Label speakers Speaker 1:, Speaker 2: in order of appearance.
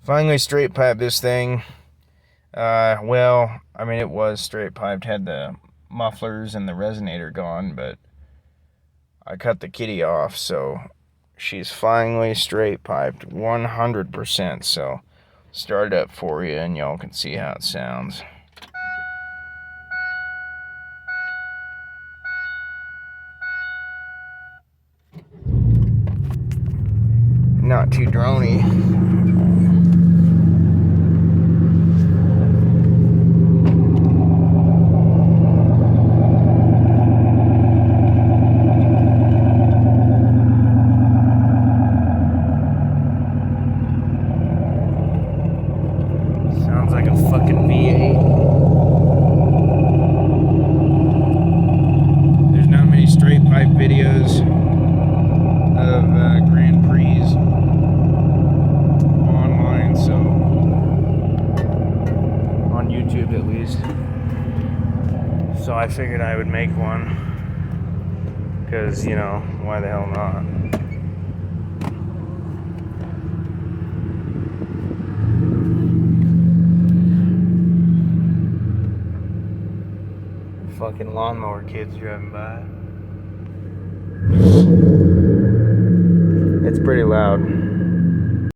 Speaker 1: Finally straight piped this thing. Well, I mean, it was straight piped, had the mufflers and the resonator gone, but I cut the kitty off, so she's finally straight piped 100%. So start it up for you and y'all can see how it sounds. Not too drony. Sounds like a fucking V8. There's not many straight pipe videos of Grand Prix online, so on YouTube at least. So I figured I would make one, because, you know, why the hell not? Fucking lawnmower kids driving by. It's pretty loud.